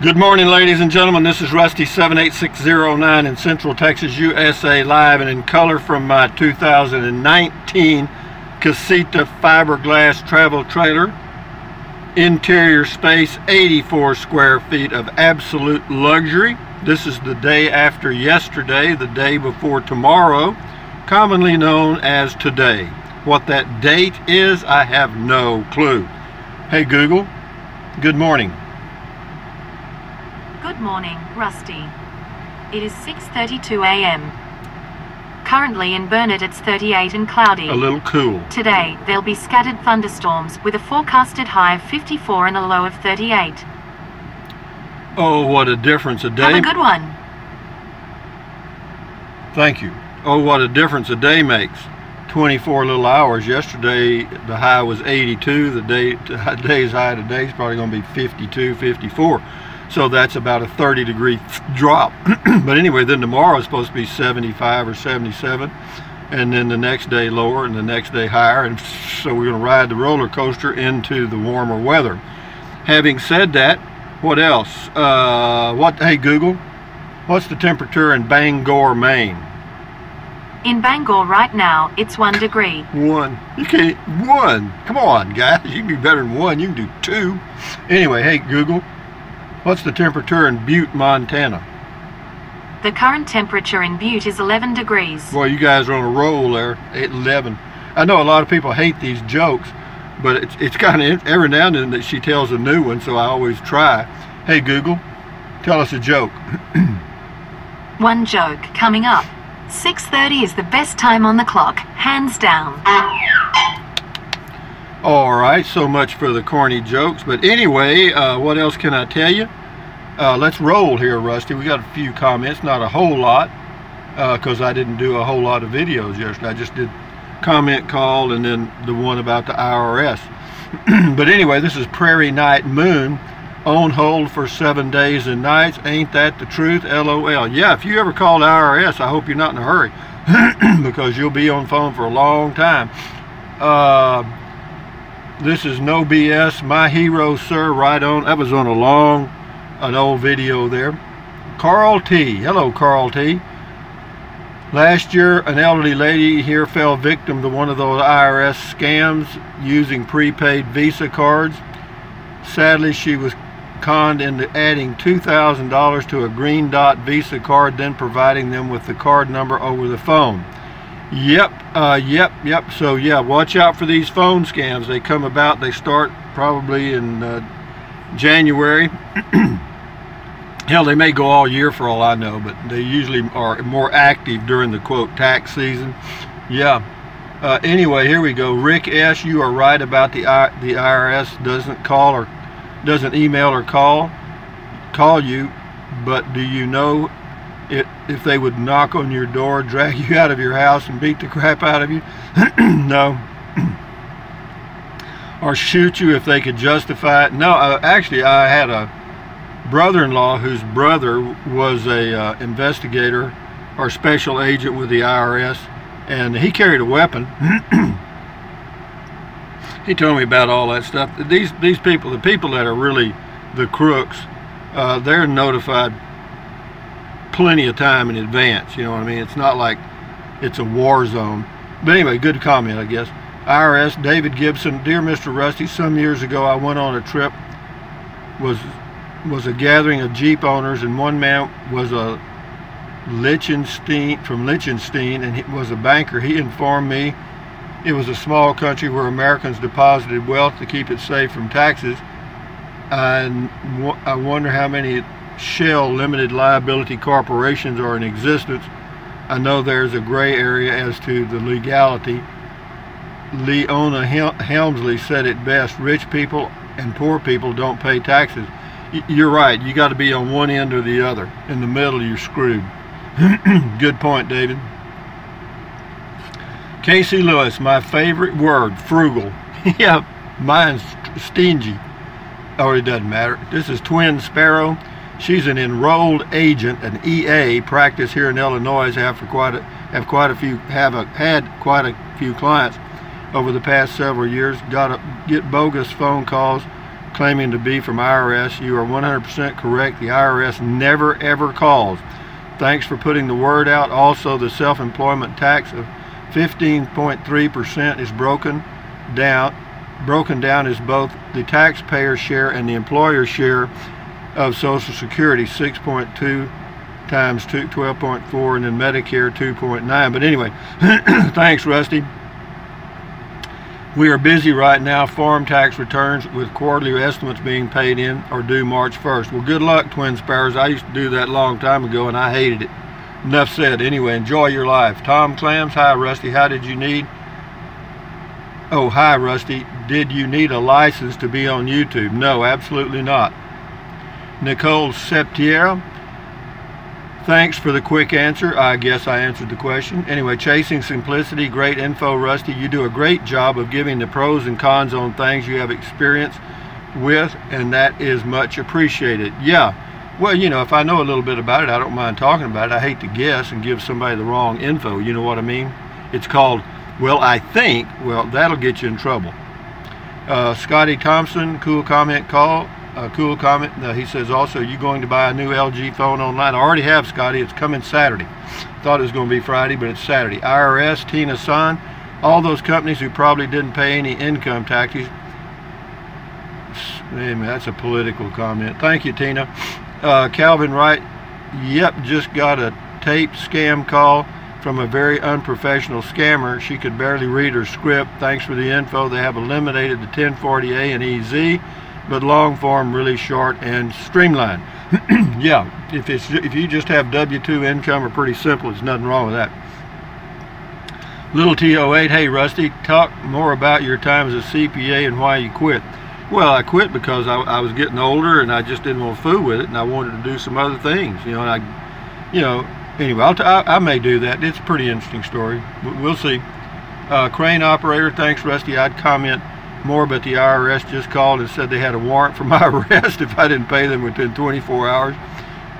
Good morning, ladies and gentlemen. This is Rusty 78609 in Central Texas, USA, live and in color from my 2019 Casita fiberglass travel trailer. Interior space, 84 square feet of absolute luxury. This is the day after yesterday, the day before tomorrow, commonly known as today. What that date is, I have no clue. Hey Google, good morning. Good morning, Rusty. It is 6:32 a.m. Currently in Burnett it's 38 and cloudy. A little cool. Today, there'll be scattered thunderstorms with a forecasted high of 54 and a low of 38. Oh, what a difference a day. Have a good one. Thank you. Oh, what a difference a day makes. 24 little hours. Yesterday, the high was 82. Today's high today is probably going to be 52, 54. So that's about a 30-degree drop. But anyway, then tomorrow is supposed to be 75 or 77, and then the next day lower, and the next day higher, and so we're going to ride the roller coaster into the warmer weather. Having said that, what else? Hey Google, what's the temperature in Bangor, Maine? In Bangor right now, it's 1 degree. 1. You can't. 1. Come on, guys. You can do better than 1. You can do 2. Anyway, hey Google, what's the temperature in Butte, Montana? The current temperature in Butte is 11 degrees. Boy, you guys are on a roll there at 11. I know a lot of people hate these jokes, but it's kind of every now and then that she tells a new one, so I always try. Hey Google, tell us a joke. One joke coming up. 6:30 is the best time on the clock, hands down. All right, so much for the corny jokes. But anyway, what else can I tell you? Let's roll here, Rusty. We got a few comments, not a whole lot, because I didn't do a whole lot of videos yesterday. I just did comment call and then the one about the IRS. But anyway, this is Prairie Night Moon. On hold for 7 days and nights. Ain't that the truth? LOL. Yeah, if you ever call the IRS, I hope you're not in a hurry because you'll be on phone for a long time. This is no BS. My hero, sir. Right on. That was on an old video there. Carl T. Hello, Carl T. Last year, an elderly lady here fell victim to one of those IRS scams using prepaid Visa cards. Sadly, she was conned into adding $2,000 to a green dot Visa card, then providing them with the card number over the phone. Yep. So yeah, watch out for these phone scams. They come about, they start probably in January. Hell, they may go all year for all I know, but they usually are more active during the quote tax season. Yeah. Anyway, here we go. Rick S., you are right about the IRS doesn't email or call you, but do you know if they would knock on your door, drag you out of your house and beat the crap out of you? No. Or shoot you if they could justify it? No. Actually, I had a brother-in-law whose brother was a investigator or special agent with the IRS, and he carried a weapon. He told me about all that stuff. These people, the people that are really the crooks, they're notified plenty of time in advance. You know what I mean? It's not like it's a war zone. But anyway, good comment, I guess. IRS, David Gibson. Dear Mr. Rusty, some years ago I went on a trip. Was a gathering of Jeep owners, and one man was a from Liechtenstein, and he was a banker. He informed me it was a small country where Americans deposited wealth to keep it safe from taxes. And I wonder how many shell limited liability corporations are in existence. I know there's a gray area as to the legality. Leona Helmsley said it best: rich people and poor people don't pay taxes. You're right. You got to be on one end or the other. In the middle, you're screwed. Good point, David. Casey Lewis, my favorite word, frugal. Yeah, mine's stingy. Oh, it doesn't matter. This is Twin Sparrow. She's an enrolled agent, an EA, practice here in Illinois. Have had quite a few clients over the past several years. Got to get bogus phone calls claiming to be from IRS. You are 100% correct. The IRS never ever calls. Thanks for putting the word out. Also, the self-employment tax of 15.3% is broken down as both the taxpayer share and the employer share of Social Security, 6.2 times 12.4, and then Medicare 2.9. But anyway, thanks, Rusty. We are busy right now, farm tax returns with quarterly estimates being paid in or due March 1st. Well, good luck, Twin Sparrows. I used to do that a long time ago and I hated it. Enough said. Anyway, enjoy your life. Tom Clams, hi Rusty, how did you need? Oh, hi Rusty, did you need a license to be on YouTube? No, absolutely not. Nicole Septiera, thanks for the quick answer. I guess I answered the question. Anyway, Chasing Simplicity, great info, Rusty. You do a great job of giving the pros and cons on things you have experience with, and that is much appreciated. Yeah, well, you know, if I know a little bit about it, I don't mind talking about it. I hate to guess and give somebody the wrong info, you know what I mean? It's called, well, I think, well, that'll get you in trouble. Scotty Thompson, cool comment call. Cool comment. He says also, you going to buy a new LG phone online? I already have, Scotty. It's coming Saturday. Thought it was going to be Friday, but it's Saturday. IRS, Tina San, all those companies who probably didn't pay any income taxes. Man, that's a political comment. Thank you, Tina. Calvin Wright, yep, just got a taped scam call from a very unprofessional scammer. She could barely read her script. Thanks for the info. They have eliminated the 1040A and EZ, but long form really short and streamlined. Yeah, if you just have W-2 income, are pretty simple. There's nothing wrong with that. Little T08, hey Rusty, talk more about your time as a CPA and why you quit. Well, I quit because I was getting older and I just didn't want to fool with it, and I wanted to do some other things, you know. And anyway, I may do that. It's a pretty interesting story. We'll see. Crane operator, thanks Rusty. I'd comment more, but the IRS just called and said they had a warrant for my arrest if I didn't pay them within 24 hours.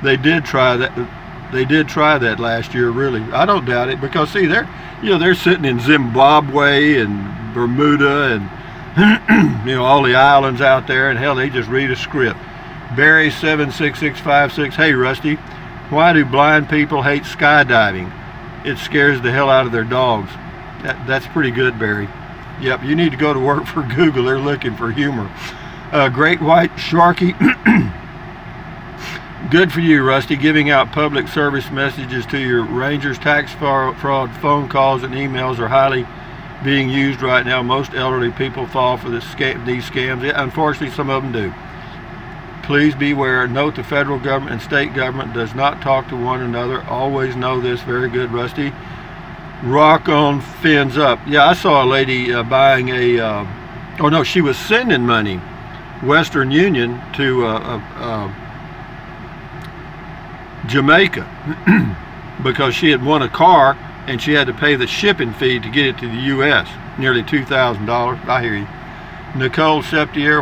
They did try that. They did try that last year, really. I don't doubt it, because see, they're sitting in Zimbabwe and Bermuda and all the islands out there, and hell, they just read a script. Barry 76656, hey Rusty, why do blind people hate skydiving? It scares the hell out of their dogs. That's pretty good, Barry. Yep, you need to go to work for Google. They're looking for humor. Great White Sharky, good for you, Rusty, giving out public service messages to your rangers. Tax fraud phone calls and emails are highly being used right now. Most elderly people fall for these scams. Yeah, unfortunately, some of them do. Please beware. Note the federal government and state government does not talk to one another. Always know this. Very good, Rusty. Rock on fins up. Yeah, I saw a lady buying a oh no, she was sending money Western Union to Jamaica because she had won a car and she had to pay the shipping fee to get it to the U.S. Nearly $2,000. I hear you. Nicole Septier,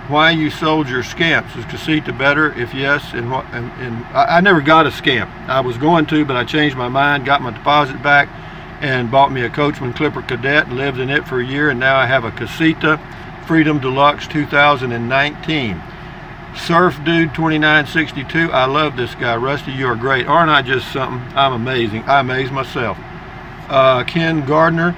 why you sold your scamps? Is Casita better? If yes, and what? And I never got a scamp. I was going to, but I changed my mind, got my deposit back, and bought me a Coachman Clipper Cadet and lived in it for a year, and now I have a Casita Freedom Deluxe 2019. Surf Dude 2962, I love this guy. Rusty, you are great. Aren't I just something? I'm amazing. I amaze myself. Ken Gardner,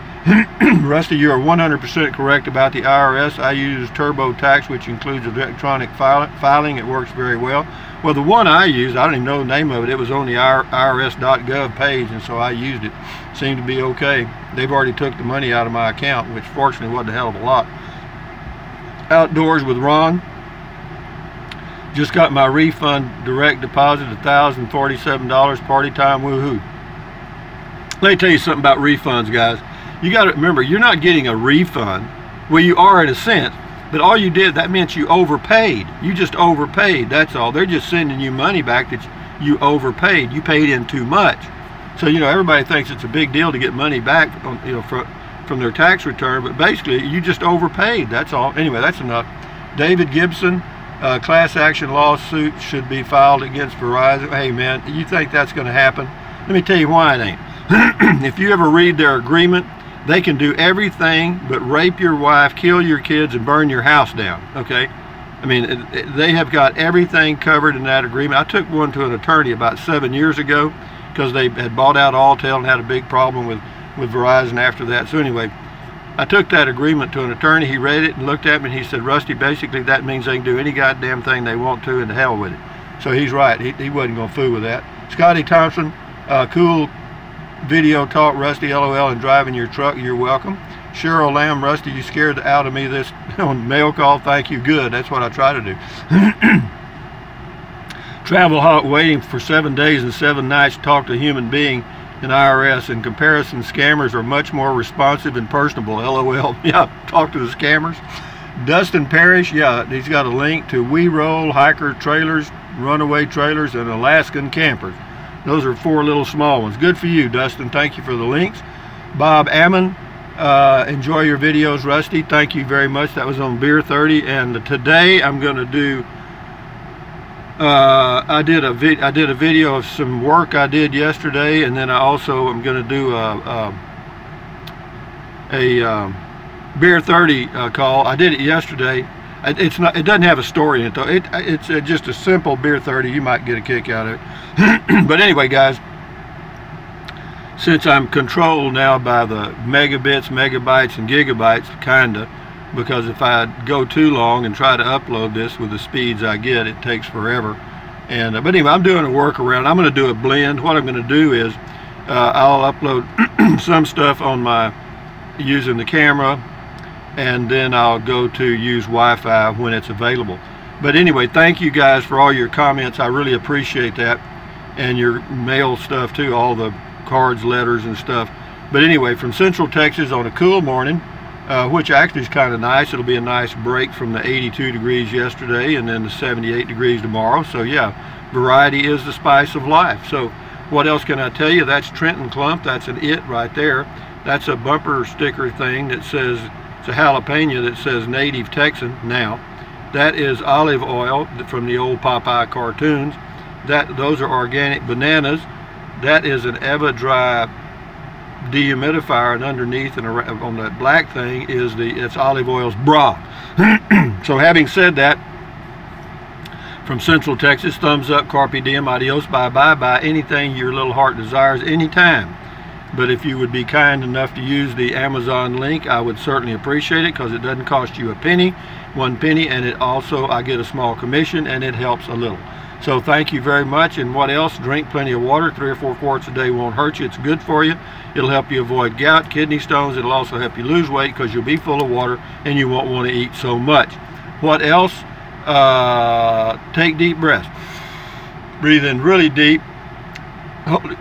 Rusty, you are 100% correct about the IRS. I use TurboTax, which includes electronic filing. It works very well. Well, the one I used, I don't even know the name of it. It was on the IRS.gov page, and so I used it. Seemed to be okay. They've already took the money out of my account, which fortunately wasn't a hell of a lot. Outdoors with Ron, just got my refund direct deposit, $1,047, party time, woohoo. Let me tell you something about refunds, guys. You got to remember, you're not getting a refund. Well, you are in a sense, but all you did, that meant you overpaid. You just overpaid, that's all. They're just sending you money back that you overpaid. You paid in too much. So, everybody thinks it's a big deal to get money back, from their tax return, but basically, you just overpaid, that's all. Anyway, that's enough. David Gibson, class action lawsuit should be filed against Verizon. Hey, man, you think that's going to happen? Let me tell you why it ain't. If you ever read their agreement, They can do everything but rape your wife, kill your kids, and burn your house down, okay? I mean, they have got everything covered in that agreement. I took one to an attorney about 7 years ago because they had bought out Alltel and had a big problem with Verizon after that. So anyway, I took that agreement to an attorney. He read it and looked at me and he said, Rusty, basically that means they can do any goddamn thing they want to, and to hell with it. So he's right. He wasn't going to fool with that. Scotty Thompson, cool video talk, Rusty, LOL, and driving your truck. You're welcome. Cheryl Lamb, Rusty, you scared the out of me this on mail call. Thank you. Good. That's what I try to do. Travel hot, waiting for 7 days and 7 nights to talk to a human being in IRS. In comparison, scammers are much more responsive and personable. LOL. Yeah, talk to the scammers. Dustin Parrish, yeah, he's got a link to We Roll, Hiker Trailers, Runaway Trailers, and Alaskan Campers. Those are 4 little small ones. Good for you, Dustin. Thank you for the links. Bob Ammon, enjoy your videos, Rusty. Thank you very much. That was on Beer 30. And today I'm going to do, I did a video of some work I did yesterday, and then I also am going to do a Beer 30 call. I did it yesterday. It doesn't have a story in it though. It's just a simple Beer 30. You might get a kick out of it. But anyway, guys, since I'm controlled now by the megabits, megabytes, and gigabytes, kinda, because if I go too long and try to upload this with the speeds I get, it takes forever. And but anyway, I'm doing a workaround. I'm going to do a blend. What I'm going to do is I'll upload some stuff on my using the camera, and then I'll go to use Wi-Fi when it's available. But anyway, thank you guys for all your comments. I really appreciate that, and your mail stuff too, all the cards, letters, and stuff. But anyway, from Central Texas on a cool morning, which actually is kind of nice. It'll be a nice break from the 82 degrees yesterday and then the 78 degrees tomorrow. So yeah, variety is the spice of life. So what else can I tell you? That's Trenton Clump. That's an it right there. That's a bumper sticker thing that says, it's a jalapeno that says Native Texan. Now, that is olive oil from the old Popeye cartoons. Those are organic bananas. That is an EvaDry dehumidifier, and underneath and on that black thing is it's olive oil's broth. So having said that, from Central Texas, thumbs up, carpe diem, adios, bye bye, buy anything your little heart desires anytime. But if you would be kind enough to use the Amazon link, I would certainly appreciate it, because it doesn't cost you a penny, 1 penny, and it also, I get a small commission, and it helps a little. So thank you very much. And what else? Drink plenty of water. 3 or 4 quarts a day won't hurt you. It's good for you. It'll help you avoid gout, kidney stones. It'll also help you lose weight, because you'll be full of water and you won't want to eat so much. What else? Take deep breaths. Breathe in really deep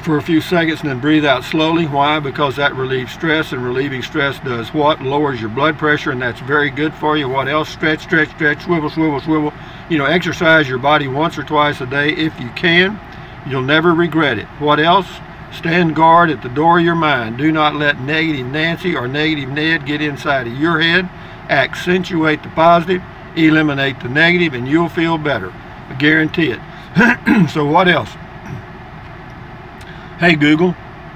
for a few seconds, and then breathe out slowly. Why? Because that relieves stress, and relieving stress does what? Lowers your blood pressure, and that's very good for you. What else? Stretch, stretch, stretch, swivel, swivel, swivel. You know, exercise your body once or twice a day if you can. You'll never regret it. What else? Stand guard at the door of your mind. Do not let negative Nancy or negative Ned get inside of your head. Accentuate the positive, eliminate the negative, and you'll feel better. I guarantee it. So what else? Hey Google,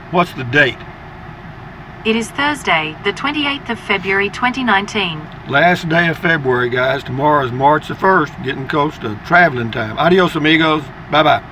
what's the date? It is Thursday, the 28th of February 2019. Last day of February, guys. Tomorrow is March the 1st, getting close to traveling time. Adios, amigos. Bye-bye.